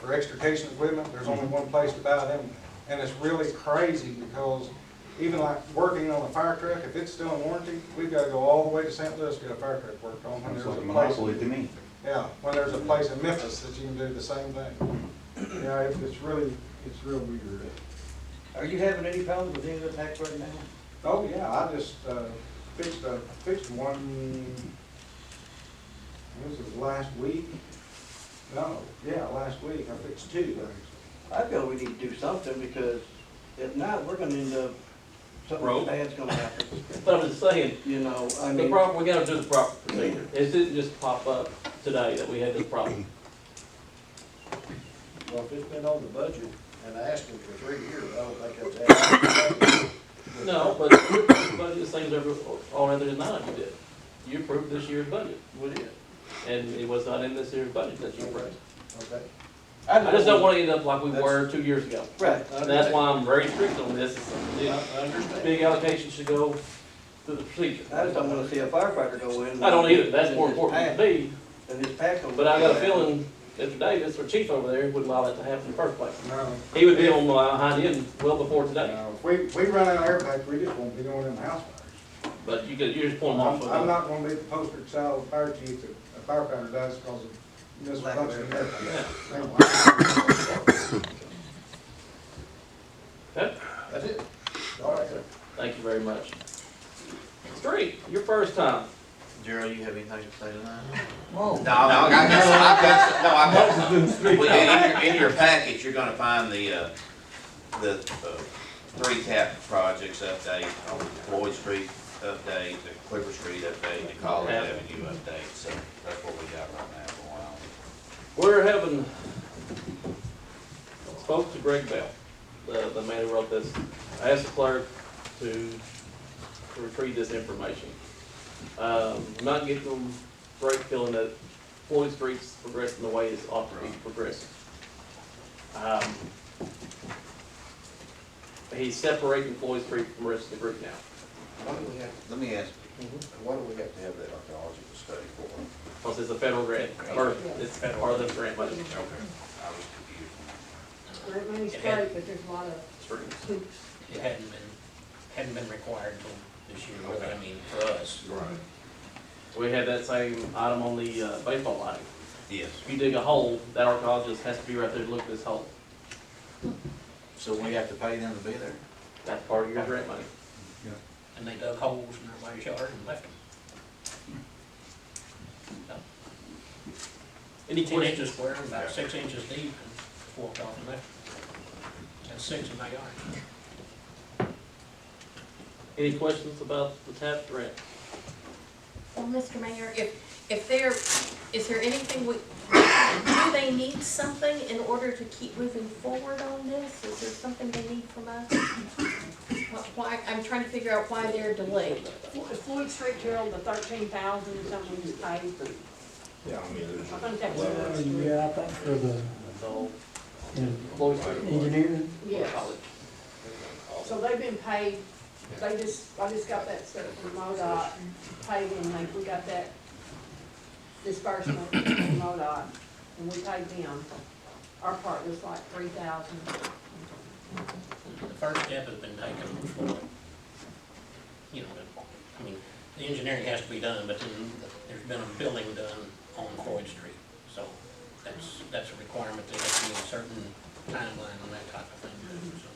for extrication equipment, there's only one place to buy them. And it's really crazy because even like working on a fire truck, if it's still in warranty, we've got to go all the way to St. Louis to get a fire truck worked on. When It's there's like a a place, monopoly to me. yeah, when there's a place in Memphis that you can do the same thing. Yeah, it's real weird. Are you having any problems with any of the tax right now? Oh, yeah, I just, fixed one, this was last week. No, yeah, last week, I fixed two. I feel we need to do something because if not, we're gonna end up, something Broke. bad's gonna happen. But I'm just saying, You know, I the mean, proper, we gotta do the proper procedure. It didn't just pop up today that we had this problem. Well, if it's been on the budget and asking for 3 years, I don't think that's adequate. No, but your budget things are all other than nine you did. You approved this year's budget, we did. and it was not in this year's budget that you approved. Okay. I just don't wanna end up like we were 2 years ago. Right. And that's why I'm very strict on this. I understand. Big allocation should go through the procedure. I just don't wanna see a firefighter go in. I don't either, that's more important to me, And his pack on. but I got a feeling Mr. Davis, our chief over there, wouldn't allow that to happen in the first place. No, He would be on the behind end well before today, no, if we run out of air packs, we just won't be going in the house fires. but you just point them off. I'm not gonna be the poster child fire chief that a firefighter does because of misfunction of air packs. Okay, That's it. All right. thank you very much. Street, your first time. Gerald, you have anything to say tonight? Whoa. No, I've got, in your package, you're gonna find the 3 tap projects update, on Floyd Street update, the Clipper Street update, the College Avenue update, so that's what we got right now for a while. We're having, spoke to Greg Bell, the man who wrote this. I asked the clerk to retrieve this information. I'm not getting them great feeling that Floyd Street's progressing the way it's ought to be progressing. He's separating Floyd Street from the rest of the group now. Why do we have, let me ask, why do we have to have that archaeological study for? Because it's a federal grant, or it's part of the grant money. Okay, I was confused. Grant money's great, but there's a lot of Streets. hoops. It hadn't been required until this year, really, I mean, for us. Right. We had that same item on the baseball line. Yes. If you dig a hole, that archaeologist has to be right there to look at this hole. So we have to pay them to be there? That's part of your grant money. And they dug holes in everybody's yard and left them. Any 10 questions? inches square, about 6 inches deep, and walked off and left them. That's 6 in my yard. Any questions about the TAP grant? Well, Mr. Mayor, if there, is there anything do they need something in order to keep moving forward on this? Is there something they need from us? Why, I'm trying to figure out why they're delayed. Floyd Street, Gerald, the 13,000 something was paid. Yeah, I mean, there's. I think that was Floyd Street. Yeah, I think for the So, in engineering. Yes. So they've been paid, I just got that stuff from MoDOT, paid and we got that disbursement from MoDOT, and we paid them. Our part was like 3,000. The first step has been taken for, you know, I mean, the engineering has to be done, but then there's been a building done on Floyd Street. So that's a requirement, that has to be a certain timeline on that type of thing. So